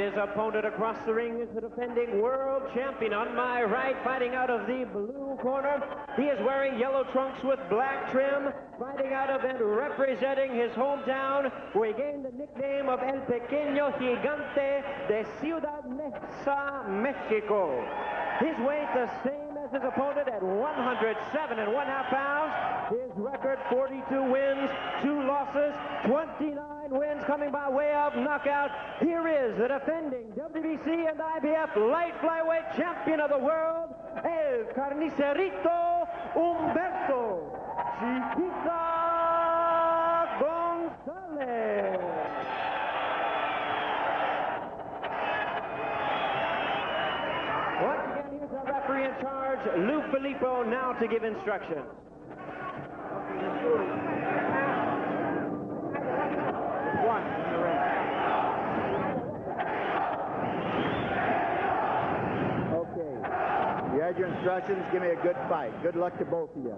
his opponent across the ring is the defending world champion. On my right, fighting out of the blue corner, he is wearing yellow trunks with black trim, fighting out of and representing his hometown, where he gained the nickname of El Pequeño Gigante de Ciudad Neza, Mexico. His weight the same as his opponent at 107.5 pounds. His record, 42 wins, 2 losses, 29 wins coming by way of knockout. Here is the defending WBC and IBF light flyweight champion of the world, El Carnicerito Humberto Chiquita Gonzalez. Once again, here's our referee in charge, Lou Filippo, now to give instructions. One in the ring. Okay. You had your instructions. Give me a good fight. Good luck to both of you.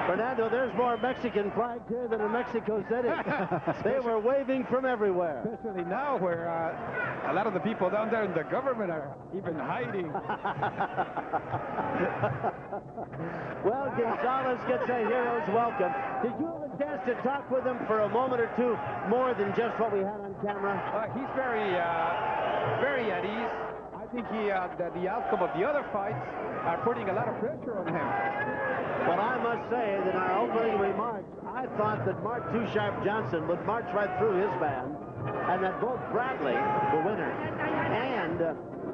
Fernando, there's more Mexican flags here than in Mexico City. They were waving from everywhere. Especially now where a lot of the people down there in the government are even hiding. Well, Gonzalez gets a hero's welcome. Did you have a chance to talk with him for a moment or two more than just what we had on camera? He's very at ease. I think that the outcome of the other fights are putting a lot of pressure on him. But I must say that in our opening remarks, I thought that Mark Too Sharp Johnson would march right through his man, and that both Bradley, the winner, and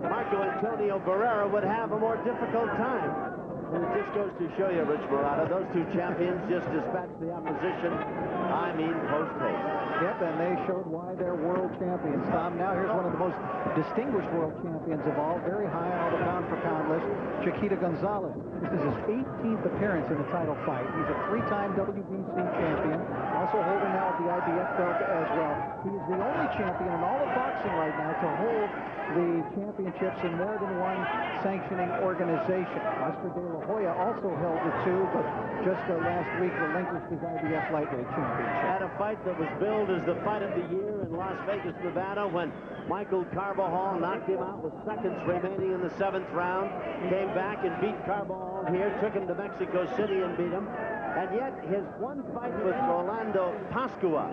Marco Antonio Barrera would have a more difficult time. And it just goes to show you, Rich Murata, those two champions just dispatched the opposition, I mean, post-haste. Yep, and they showed why they're world champions, Tom. Now here's one of the most distinguished world champions of all, very high on the pound-for-pound list, Chiquita Gonzalez. This is his 18th appearance in a title fight. He's a 3-time WBC champion, also holding now the IBF belt as well. He is the only champion in all of boxing right now to hold the championships in more than one sanctioning organization. Oscar De La Hoya also held the 2, but just last week relinquished his IBF lightweight championship. Had a fight that was billed as the fight of the year in Las Vegas, Nevada, when Michael Carbajal knocked him out with seconds remaining in the 7th round, came back and beat Carbajal here, took him to Mexico City and beat him. And yet his one fight with Rolando Pascua,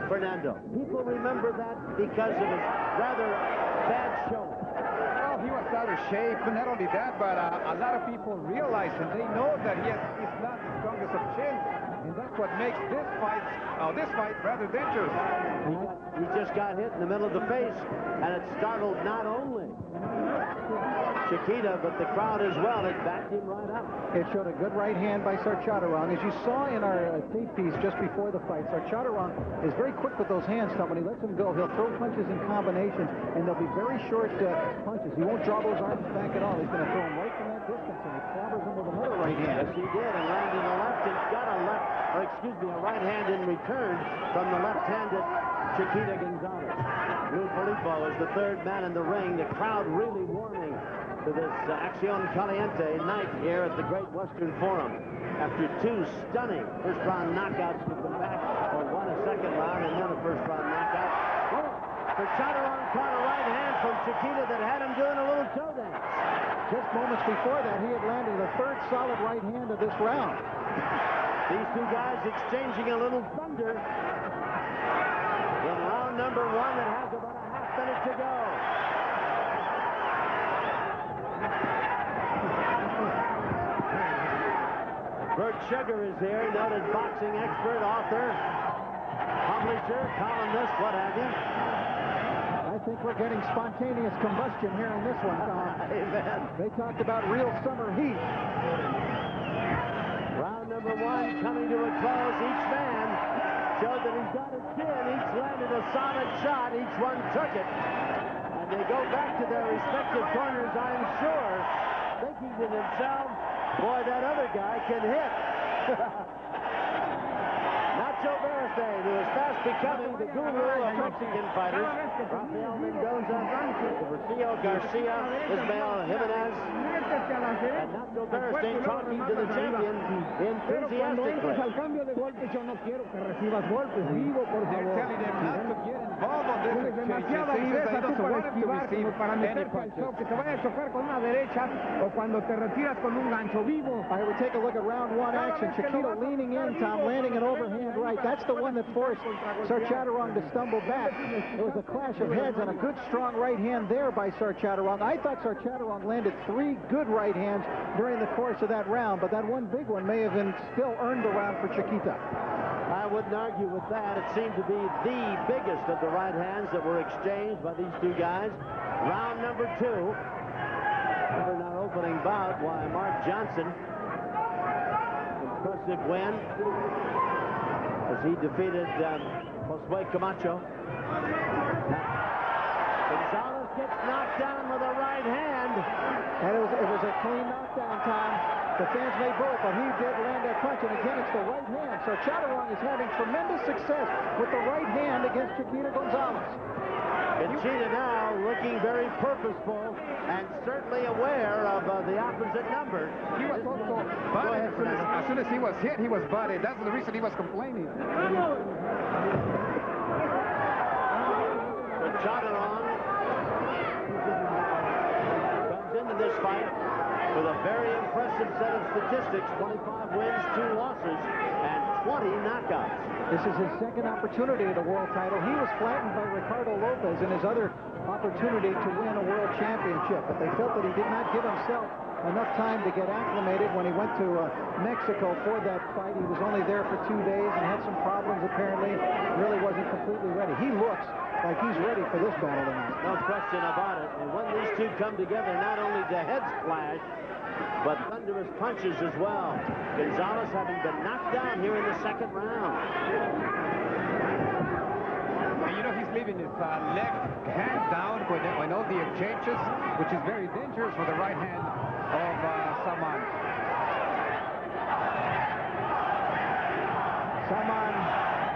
Fernando, people remember that because of his rather bad showing. Well, he was out of shape, but not only that, but a lot of people realize and they know that he's not the strongest of chin, and that's what makes this fight rather dangerous. He just got hit in the middle of the face, and it startled not only Chiquita, but the crowd as well. It backed him right up. It showed a good right hand by Sarchateron. As you saw in our tape piece just before the fight, Sarchateron is very quick with those hands. Tom, when he lets them go, he'll throw punches in combinations, and they'll be very short punches. He won't draw those arms back at all. He's going to throw them right from that distance, and he clobbers him with another right hand. Yes, he did, and landed a left and got a right hand in return from the left-handed Chiquita Gonzalez. Lou Filippo is the 3rd man in the ring. The crowd really warming to this Acción Caliente night here at the Great Western Forum. After 2 stunning first-round knockouts with the back, or 1 a second round and then a first-round knockout. Sarchateron caught a right hand from Chiquita that had him doing a little toe dance. Just moments before that, he had landed the 3rd solid right hand of this round. These two guys exchanging a little thunder in round number 1 that has about a half minute to go. Bert Sugar is here, noted boxing expert, author, publisher, columnist, what have you. I think we're getting spontaneous combustion here in this one, Tom. Amen. They talked about real summer heat. Round number 1 coming to a close. Each man showed that he's got his chin. Each landed a solid shot. Each one took it. And they go back to their respective corners, I'm sure, thinking to themselves, boy, that other guy can hit. Nacho Barastain, who is fast becoming the guru of Mexican fighters. Rafael Mendoza, Rocio Garcia, Ismael Jimenez, and Nacho Beristain talking to the champion enthusiastically. They're telling him not to get involved on this exchange. He says that he doesn't want him to receive any punches. All right, we take a look at round one action. Chiquita leaning in, Tom, landing an overhand right. That's the one that forced Sarchaturong to stumble back. It was a clash of heads and a good, strong right hand there by Sarchaturong. I thought Sarchaturong landed 3 good right hands during the course of that round, but that one big one may have still earned the round for Chiquita. I wouldn't argue with that. It seemed to be the biggest of the right hands that were exchanged by these two guys. Round number 2. Remember our opening bout, why Mark Johnson, impressive win as he defeated Josue Camacho. Gonzalez gets knocked down with a right hand. And it was a clean knockdown, Tom. The fans may boo it, but he did land that punch, and again, it's the right hand. So Chaturong is having tremendous success with the right hand against Chiquita Gonzalez. Conchita now looking very purposeful and certainly aware of the opposite number. He was also butted. As soon as he was hit, he was butted. That's the reason he was complaining. But Chaturong comes into this fight with a very impressive set of statistics: 25 wins, 2 losses, and 20 knockouts. This is his second opportunity at a world title. He was flattened by Ricardo Lopez in his other opportunity to win a world championship, but they felt that he did not give himself enough time to get acclimated when he went to Mexico for that fight. He was only there for 2 days and had some problems apparently. Really wasn't completely ready. He looks like he's ready for this battle tonight. No question about it. And when these two come together, not only do heads clash, but thunderous punches as well. Gonzalez having been knocked down here in the second round. And you know, he's leaving his left hand down when all the exchanges, which is very dangerous for the right hand of Saman. Saman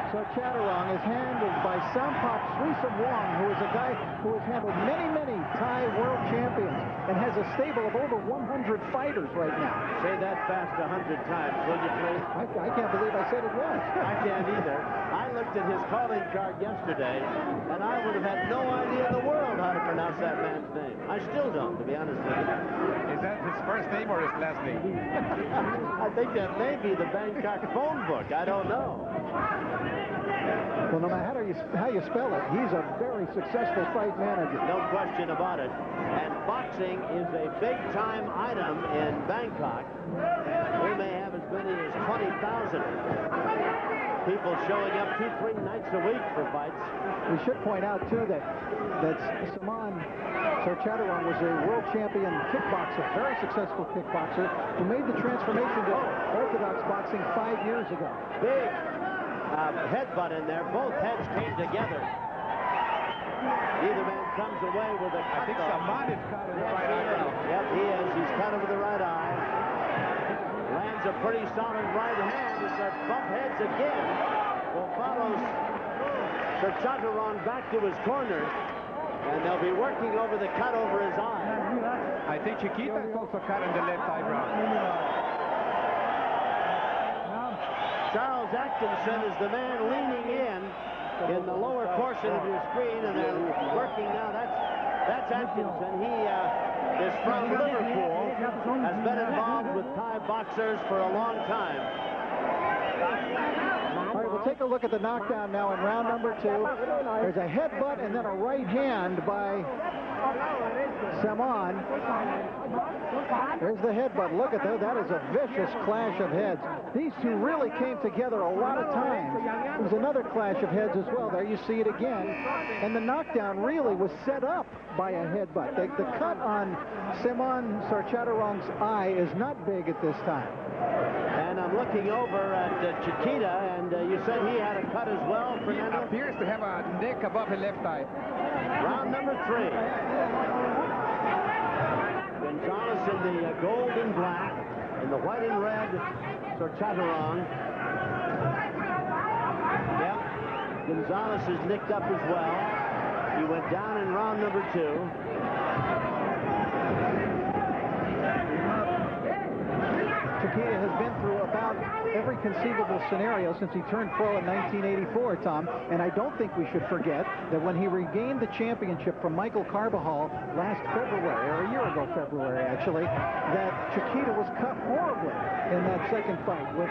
Sarchaturong is handled by Sampap Srisamwong, who is a guy who has handled many, many Thai world champions and has a stable of over 100 fighters right now. Say that fast 100 times, will you please? I can't believe I said it once. I can't either. I looked at his calling card yesterday, and I would have had no idea in the world how to pronounce that man's name. I still don't, to be honest with you. Is that his first name or his last name? I think that may be the Bangkok phone book. I don't know. Well, no matter how you spell it, he's a very successful fight manager. No question about it. And boxing is a big-time item in Bangkok. We may have as many as 20,000 people showing up 2-3 nights a week for fights. We should point out, too, that Saman Sarchaturong was a world champion kickboxer, very successful kickboxer, who made the transformation to orthodox boxing 5 years ago. Big headbutt in there. Both heads came together. Neither man comes away with a cut. I think Saman is caught in the right eye. Yep, he is. He's cut over the right eye. Lands a pretty solid right hand as they bump heads again. Will follow Sarchaturong back to his corner, and they'll be working over the cut over his eye. I think Chiquita is also cut in the left eyebrow. Charles Atkinson is the man leaning in the lower portion of your screen, and they're working now. That's Atkinson. He is from Liverpool, has been involved with Thai boxers for a long time. All right, we'll take a look at the knockdown now in round number 2. There's a headbutt and then a right hand by Saman. There's the headbutt. Look at that. That is a vicious clash of heads. These two really came together a lot of times. There's another clash of heads as well. There you see it again. And the knockdown really was set up by a headbutt. The cut on Saman Sarchaturong's eye is not big at this time. And I'm looking over at Chiquita, and you said he had a cut as well, Fernando? He appears to have a nick above his left eye. Round number 3. Gonzalez in the gold and black, in the white and red, Sarchaturong. Yep. Gonzalez is nicked up as well. He went down in round number 2. Chiquita has been through about every conceivable scenario since he turned pro in 1984, Tom. And I don't think we should forget that when he regained the championship from Michael Carbajal last February, or a year ago February, actually, that Chiquita was cut horribly in that second fight with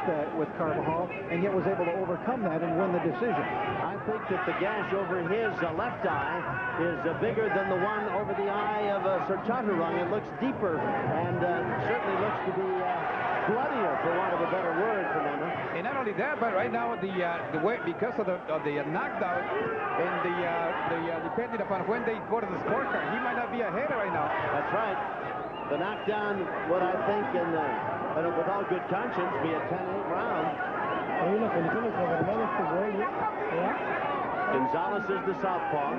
Carbajal, and yet was able to overcome that and win the decision. I think that the gash over his left eye is bigger than the one over the eye of Sarchaturong. It looks deeper and certainly looks to be bloodier, for want of a better word, Fernando. And not only that, but right now the way, because of the knockdown and depending upon when they go to the scorecard, he might not be ahead right now. That's right. The knockdown would, I think, and with all good conscience, be a 10-8 round. Gonzalez is the southpaw.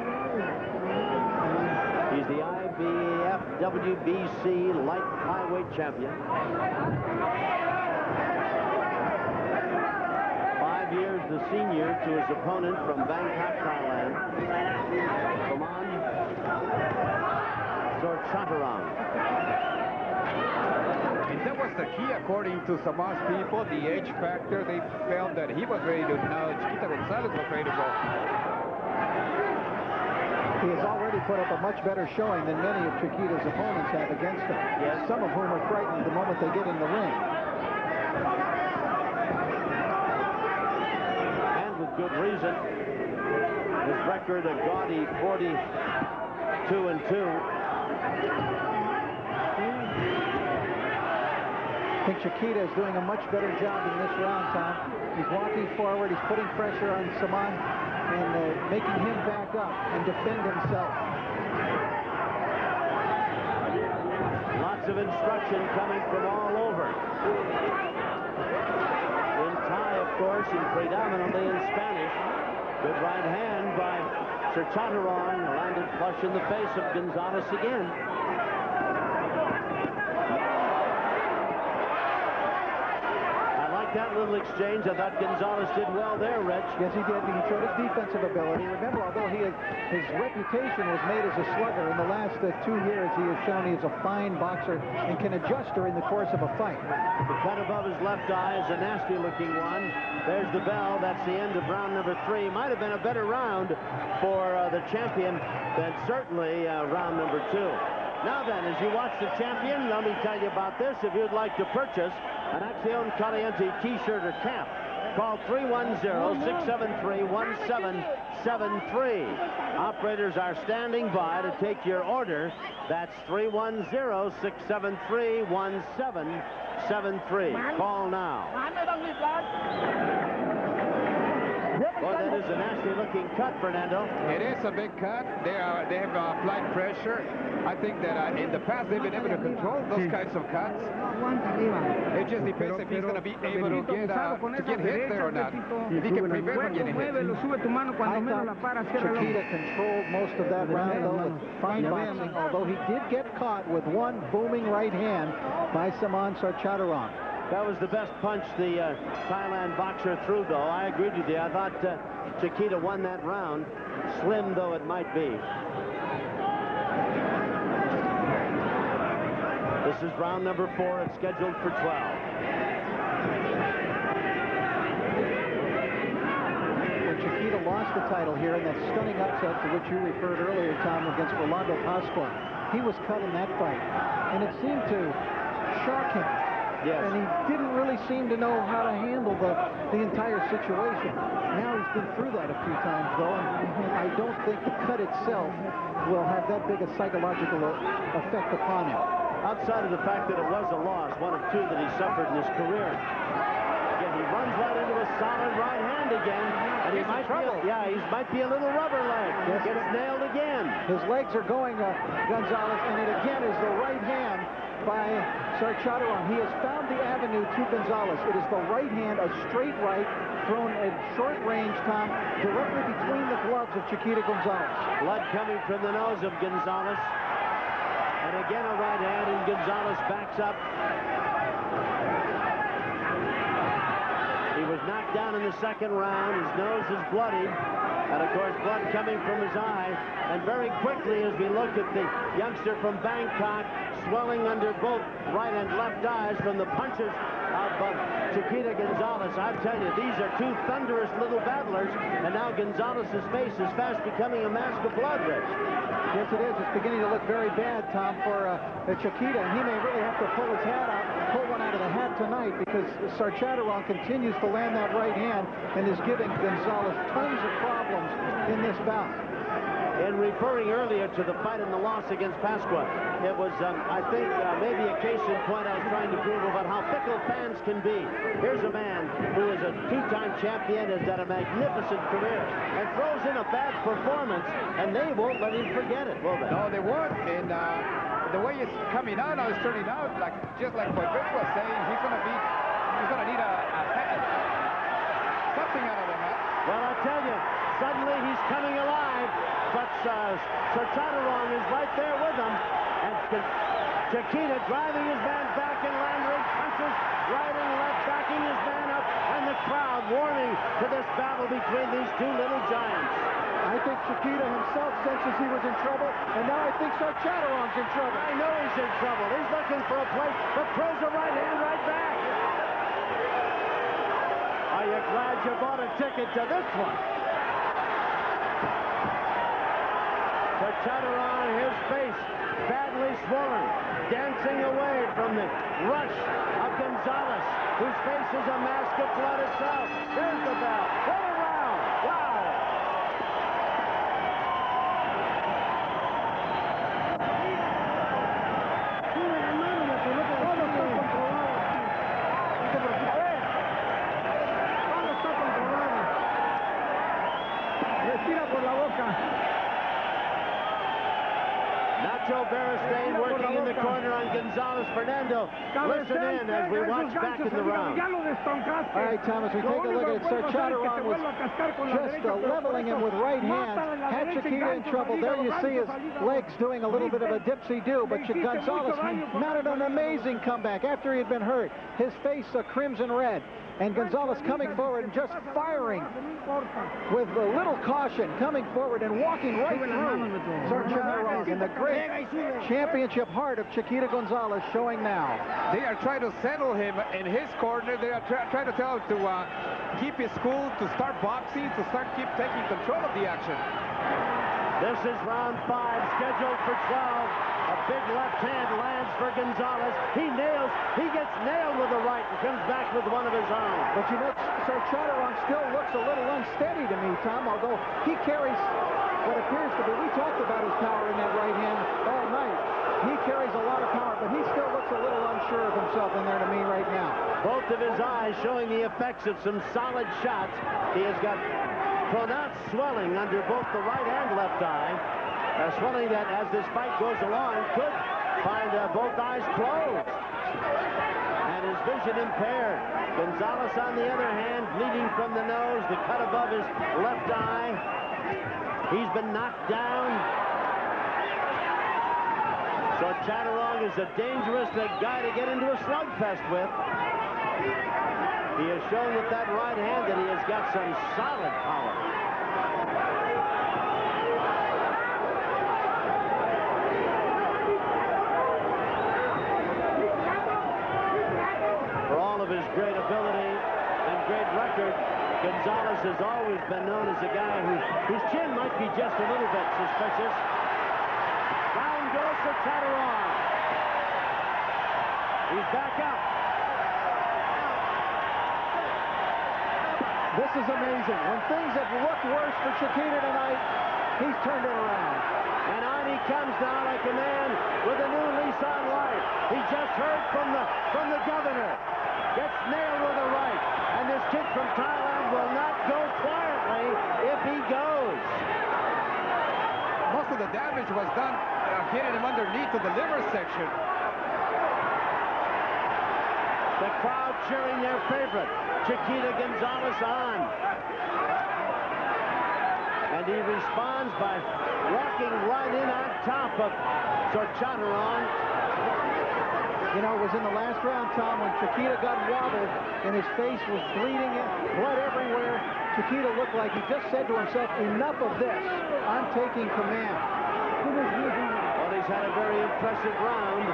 He's the IBF WBC light flyweight champion. 5 years the senior to his opponent from Bangkok, Thailand, Saman Sarchaturong. And that was the key, according to Saman's people, the age factor. They felt that he was ready to, now Chiquita Gonzalez was ready to go. He has already put up a much better showing than many of Chiquita's opponents have against him. Yes. Some of whom are frightened the moment they get in the ring. And with good reason. His record a gaudy 42-2. I think Chiquita is doing a much better job in this round, Tom. He's walking forward, he's putting pressure on Saman and making him back up and defend himself. Lots of instruction coming from all over. In Thai, of course, and predominantly in Spanish. Good right hand by Sarchaturong, landed flush in the face of Gonzalez again. That little exchange. I thought Gonzalez did well there, Rich. Yes, he did. He showed his defensive ability. Remember, although his reputation was made as a slugger, in the last 2 years he has shown he is a fine boxer and can adjust during the course of a fight. The cut above his left eye is a nasty-looking one. There's the bell. That's the end of round number 3. Might have been a better round for the champion than certainly round number 2. Now then, as you watch the champion, let me tell you about this. If you'd like to purchase an Acción Caliente t-shirt or cap, call 310-673-1773. Operators are standing by to take your order. That's 310-673-1773. Call now. Boy, that is a nasty-looking cut, Fernando. It is a big cut. They have applied pressure. I think that in the past they've been able to control those kinds of cuts. It just depends if he's going to be able to get hit there or not. If he can prevent from getting hit. I thought Chiquita controlled most of that round, though, with fine boxing, although he did get caught with one booming right hand by Saman Sarchaturong. That was the best punch the Thailand boxer threw, though. I agreed with you. I thought Chiquita won that round, slim though it might be. This is round number 4. It's scheduled for 12. When Chiquita lost the title here in that stunning upset to which you referred earlier, Tom, against Rolando Pasqua, he was cut in that fight, and it seemed to shock him. Yes. And he didn't really seem to know how to handle the entire situation. Now he's been through that a few times, though, and I don't think the cut itself will have that big a psychological effect upon him. Outside of the fact that it was a loss, one of 2 that he suffered in his career. Again, he runs right into a solid right hand again, and he might be a little rubber leg. Yes. Gets nailed again. His legs are going, Gonzalez, and it again is the right hand by Sarchaturong. He has found the avenue to Gonzalez. It is the right hand, a straight right, thrown at short range, Tom, directly between the gloves of Chiquita Gonzalez. Blood coming from the nose of Gonzalez. And again a right hand, and Gonzalez backs up. He was was knocked down in the second round. His nose is bloodied. And, of course, blood coming from his eye. And very quickly, as we look at the youngster from Bangkok, swelling under both right and left eyes from the punches of Chiquita Gonzalez. I tell you, these are two thunderous little battlers. And now Gonzalez's face is fast becoming a mask of blood, Rich. Yes, it is. It's beginning to look very bad, Tom, for Chiquita. And he may really have to pull his hat out, pull one out of the hat tonight, because Sarchateron continues to land that right hand and is giving Gonzalez tons of problems in this bout. In referring earlier to the fight and the loss against Pasqua, it was, I think, maybe a case in point I was trying to prove about how fickle fans can be. Here's a man who is a two-time champion, has had a magnificent career, and throws in a bad performance, and they won't let him forget it, will they? No, they won't. And the way it's coming out now, it's turning out like just like what Rich was saying. He's going to need a hat, something out of the hat. Well, I tell you, suddenly he's coming alive. But Sarchateron is right there with him. And Chiquita driving his man back and landing punches right and left, backing his man up. And the crowd warming to this battle between these two little giants. I think Chiquita himself senses he was in trouble, and now I think Sarchateron's in trouble. I know he's in trouble. He's looking for a place, but throws a right hand right back. Are you glad you bought a ticket to this one? Sarchateron, his face badly swollen, dancing away from the rush of Gonzalez, whose face is a mask of blood itself. There's the bell. What a round! Wow! Nacho Beristain working in the corner on Gonzalez. Fernando, listen in as we watch back in the round. All right, Thomas, we take a look at it. Sarchateron was just leveling him with right hand. Had Chiquita in trouble. There you see his legs doing a little bit of a dipsy-do, but Gonzalez mounted an amazing comeback after he had been hurt. His face crimson red. And Gonzalez coming forward and just firing with a little caution, coming forward and walking right through Sarchateron. And the great championship heart of Chiquita Gonzalez showing now. They are trying to settle him in his corner. They are trying to tell him to keep his cool, to start boxing, to keep taking control of the action. This is round 5, scheduled for 12. A big left hand lands for Gonzalez. He gets nailed with the right and comes back with one of his own. But you know, Sarchateron still looks a little unsteady to me, Tom, although he carries what appears to be, we talked about his power in that right hand all night. He carries a lot of power, but he still looks a little unsure of himself in there to me right now. Both of his eyes showing the effects of some solid shots. He has got pronounced swelling under both the right and left eye. Swelling that, as this fight goes along, could find both eyes closed. And his vision impaired. Gonzalez, on the other hand, bleeding from the nose, the cut above his left eye. He's been knocked down. Sarchateron is a dangerous guy to get into a slugfest with. He has shown with that right hand that he has got some solid power. His great ability and great record, Gonzalez has always been known as a guy whose chin might be just a little bit suspicious. Down goes Sarchateron. He's back up. This is amazing. When things have looked worse for Chiquita tonight, he's turned it around. And on he comes now like a man with a new lease on life. He just heard from the governor. Gets nailed with a right. And this kid from Thailand will not go quietly if he goes. Most of the damage was done hitting him underneath to the liver section. The crowd cheering their favorite, Chiquita Gonzalez, on. And he responds by walking right in on top of Sarchateron. You know, it was in the last round, Tom, when Chiquita got wobbled and his face was bleeding, blood everywhere. Chiquita looked like he just said to himself, enough of this. I'm taking command. Well, he's had a very impressive round.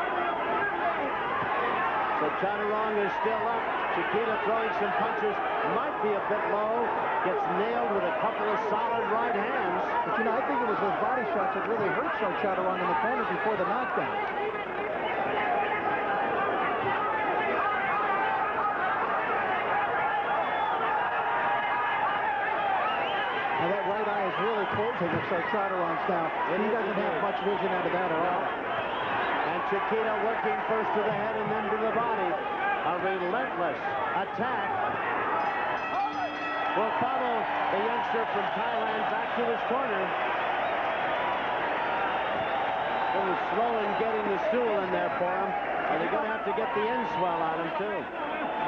So Chaturang is still up. Chiquita throwing some punches. Might be a bit low. Gets nailed with a couple of solid right hands. But, you know, I think it was those body shots that really hurt Chaturang in the corner before the knockdown. And that right eye is really closing of Chaturang's now. And he doesn't have much vision out of that at all. And Chiquita working first to the head and then to the body. A relentless attack will follow the youngster from Thailand back to his corner. A little slow in getting the stool in there for him. And they're going to have to get the end swell on him, too.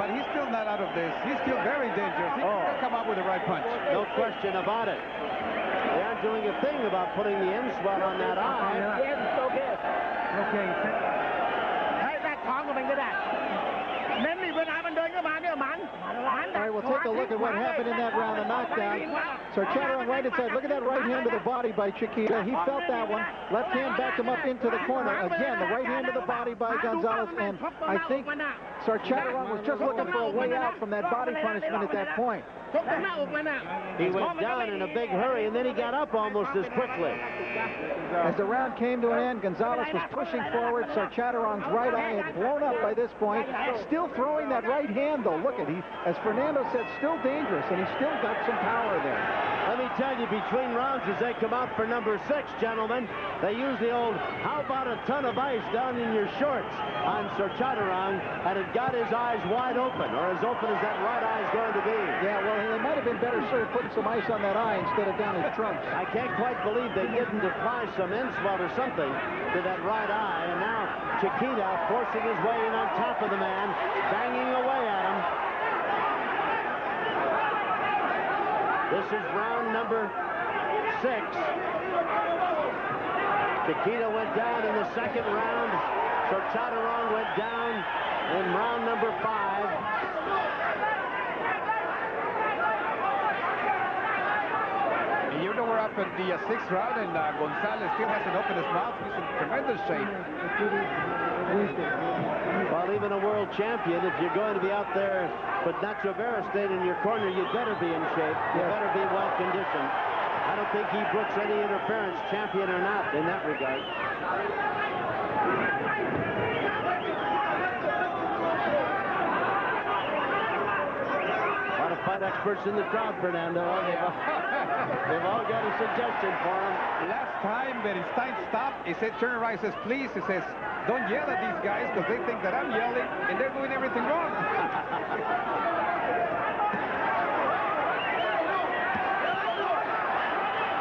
But he's still not out of this. He's still very dangerous. He can still come up with the right punch. No question about it. They aren't doing a thing about putting the end swell on that eye. Okay. ได้ท้องก็เป็นก็ได้เน้นนี่เวลามันเดินเข้ามาเนี่ยหมัน All right, we'll take a look at what happened in that round, the knockdown. So Chaturang right inside. Look at that right hand to the body by Chiquita. He felt that one. Left hand backed him up into the corner. Again, the right hand to the body by Gonzalez. And I think Chaturang was just looking for a way out from that body punishment at that point. He went down in a big hurry, and then he got up almost as quickly. As the round came to an end, Gonzalez was pushing forward. Chaturang's right eye had blown up by this point. Still throwing that right hand, though. Look at he, as Fernando said, still dangerous, and he's still got some power there. Let me tell you, between rounds as they come out for number 6, gentlemen, they use the old, how about a ton of ice down in your shorts on Chaturang, and it got his eyes wide open, or as open as that right eye is going to be. Yeah, well, they might have been better served putting some ice on that eye instead of down his trunks. I can't quite believe they didn't apply some Inswell or something to that right eye, and now Chiquita forcing his way in on top of the man, banging away at him. This is round number 6. Chiquita went down in the second round. So Chaturang went down in round number 5. And you know we're up in the 6th round, and Gonzalez still hasn't opened his mouth. He's in tremendous shape. Well, even a world champion, if you're going to be out there with Nacho Verestein in your corner, you better be in shape. You better be well conditioned. I don't think he brooks any interference, champion or not, in that regard. A lot of fight experts in the crowd, Fernando. They've all got a suggestion for him. Last time Berenstein stopped, he said, turn around, he says, please, he says, don't yell at these guys because they think that I'm yelling and they're doing everything wrong.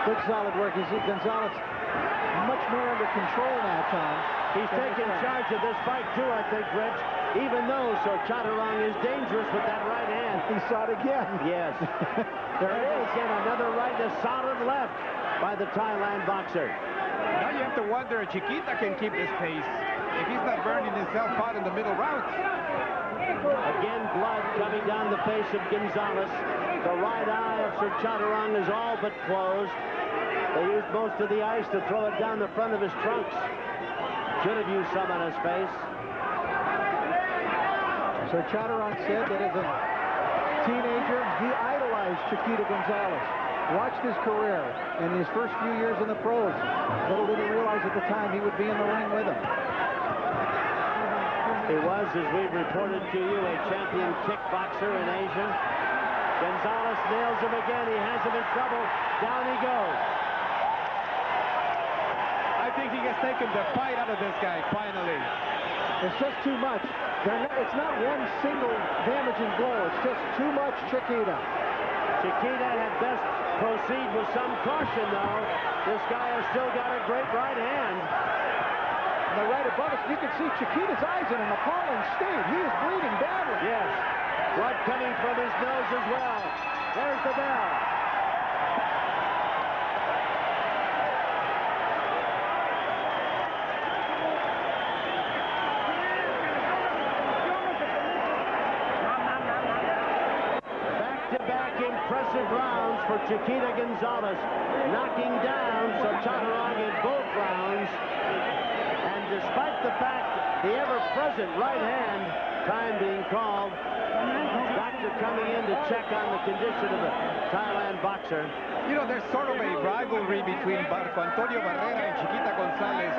Good solid work. You see Gonzalez much more under control now, Tom. He's taking charge of this fight, too, I think, Rich. Even though Chaturang is dangerous with that right hand. He saw it again. Yes. There it is. Again, another right and a solid left by the Thailand boxer. Now you have to wonder if Chiquita can keep this pace. If he's not burning himself out in the middle rounds. Again, blood coming down the face of Gonzalez. The right eye of Chaturang is all but closed. They used most of the ice to throw it down the front of his trunks. Should have used some on his face. So Chaturang said that as a teenager, he idolized Chiquita Gonzalez. Watched his career and his first few years in the pros. Little did he realize at the time he would be in the ring with him. He was, as we reported to you, a champion kickboxer in Asia. Gonzalez nails him again. He has him in trouble. Down he goes. I think he has taken the fight out of this guy, finally. It's just too much. It's not one single damaging blow. It's just too much Chiquita. Chiquita had best proceed with some caution, though. This guy has still got a great right hand. And the right above us, you can see Chiquita's eyes in an appalling state. He is bleeding badly. Yes. Blood coming from his nose as well. There's the bell. back-to-back impressive rounds for Chiquita Gonzalez, knocking down Sarchatarong in both rounds. And despite the fact the ever-present right hand, time being called, doctor coming in to check on the condition of the Thailand boxer. You know, there's sort of a rivalry between Marco Antonio Barrera and Chiquita Gonzalez.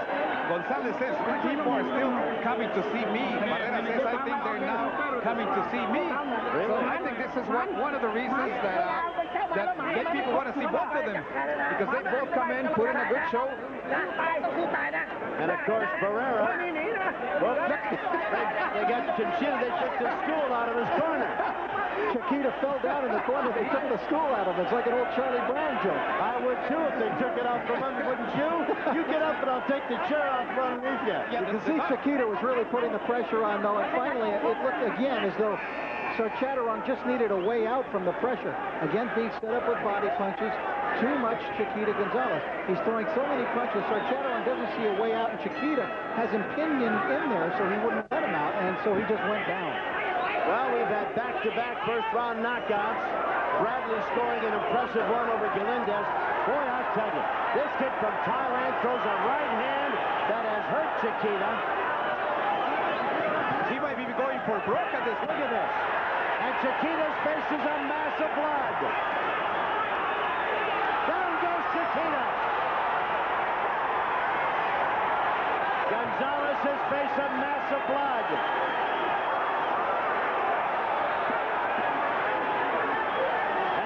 Gonzalez says, people are still coming to see me. Barrera says, I think they're now coming to see me. Really? So I think this is one of the reasons that people want to see both of them. Because they both come in, put in a good show. And of course, Barrera, well, they got Conchita, they took the stool out of his corner. Chiquita fell down in the corner. They took the stool out of him. It's like an old Charlie Brown joke. I would too if they took it out from under, wouldn't you? You get up and I'll take the chair out from underneath you. You can see Chiquita was really putting the pressure on, though, and finally it looked again as though Sarchatarong just needed a way out from the pressure. Again, being set up with body punches. Too much Chiquita Gonzalez. He's throwing so many punches. Sarchatarong doesn't see a way out, and Chiquita has him pinioned in there so he wouldn't let him out, and so he just went down. Well, we've had back-to-back first-round knockouts. Bradley scoring an impressive one over Galindez. Boy, I'll tell you, this kid from Thailand throws a right hand that has hurt Chiquita. He might be going for broke at this. Look at this. And Chiquita's face is a mass of blood. Down goes Chiquita. Gonzalez's face a mass of blood.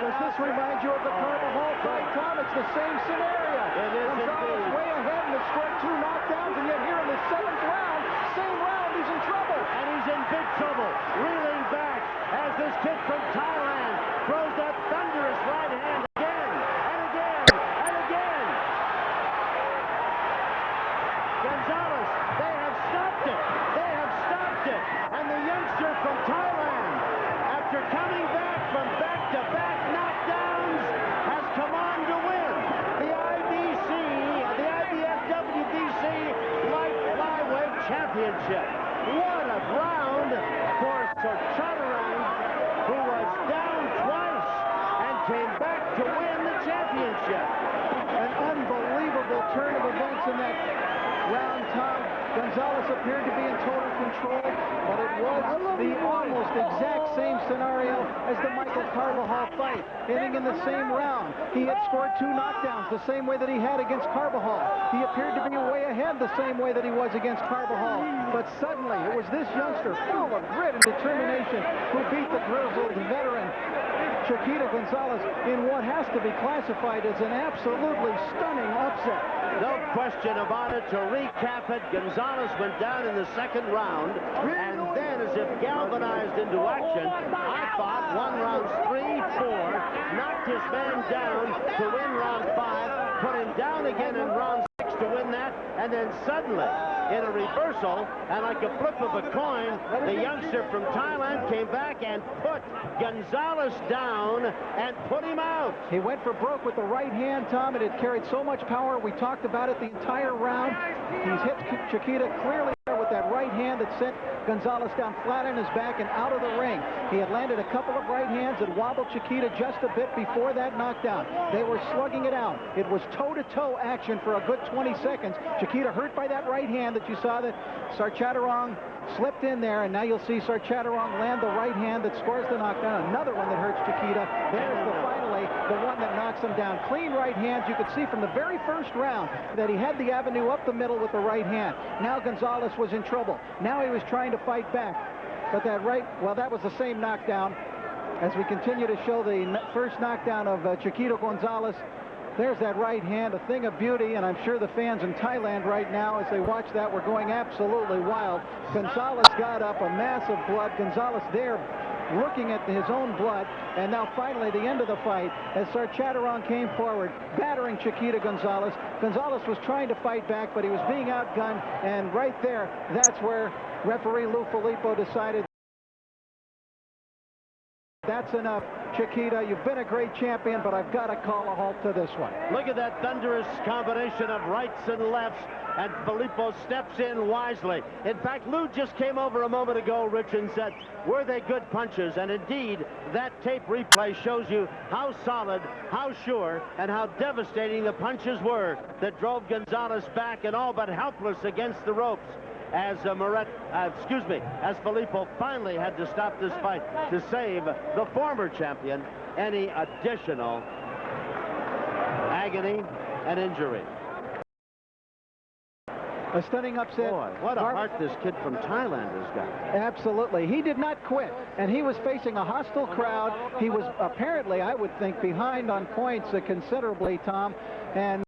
Does this remind you of the Carvajal fight, Tom? It's the same scenario. It is Gonzalez indeed. way ahead and has scored 2 knockdowns, and yet here in the 7th round, same round, he's in trouble. And he's in big trouble, reeling back as this kid from Thailand throws that thunderous right hand again, and again, and again. Gonzalez, they have stopped it. They have stopped it. And the youngster from Thailand, after coming back from back-to-back knockdowns, has come on to win the IBF WBC Light Flyweight Championship. What a round for Sarchatarong, who was down twice and came back to win the championship. An unbelievable turn of events in that round, Tom. Gonzalez appeared to be in total control, but it was the almost exact same scenario as the Michael Carvajal fight, ending in the same round. He had scored 2 knockdowns the same way that he had against Carvajal. He appeared to be way ahead the same way that he was against Carvajal, but suddenly it was this youngster full of grit and determination who beat the grizzled veteran Chiquita Gonzalez in what has to be classified as an absolutely stunning upset. No question about it. To recap it, Gonzalez went down in the 2nd round, and then as if galvanized into action, I thought won rounds 3, 4, knocked his man down to win round 5, put him down again in round 6 to win that, and then suddenly, in a reversal, and like a flip of a coin, the youngster from Thailand came back and put Gonzalez down and put him out. He went for broke with the right hand, Tom, and it carried so much power. We talked about it the entire round. He's hit Chiquita clearly with that right hand that sent Gonzalez down flat on his back and out of the ring. He had landed a couple of right hands that wobbled Chiquita just a bit before that knockdown. They were slugging it out. It was toe-to-toe action for a good 20 seconds. Chiquita hurt by that right hand that you saw that Sarchatarong slipped in there, and now you'll see Sarchatarong land the right hand that scores the knockdown. Another one that hurts Chiquita. There's finally the one that knocks him down. Clean right hands. You could see from the very first round that he had the avenue up the middle with the right hand. Now Gonzalez was in trouble. Now he was trying to fight back. But that was the same knockdown. As we continue to show the first knockdown of Chiquita Gonzalez, there's that right hand, a thing of beauty, and I'm sure the fans in Thailand right now, as they watch that, were going absolutely wild. Gonzalez got up, a mass of blood. Gonzalez there looking at his own blood, and now finally the end of the fight as Sarchatarong came forward, battering Chiquita Gonzalez. Gonzalez was trying to fight back, but he was being outgunned, and right there, that's where referee Lou Filippo decided that's enough. Chiquita, you've been a great champion, but I've got to call a halt to this one. Look at that thunderous combination of rights and lefts, and Filippo steps in wisely. In fact, Lou just came over a moment ago, Rich, and said, were they good punches? And indeed, that tape replay shows you how solid, how sure, and how devastating the punches were that drove Gonzalez back and all but helpless against the ropes, as as Filippo finally had to stop this fight to save the former champion any additional agony and injury. A stunning upset. Boy, what a heart this kid from Thailand has got. Absolutely. He did not quit, and he was facing a hostile crowd. He was apparently, I would think, behind on points considerably, Tom, and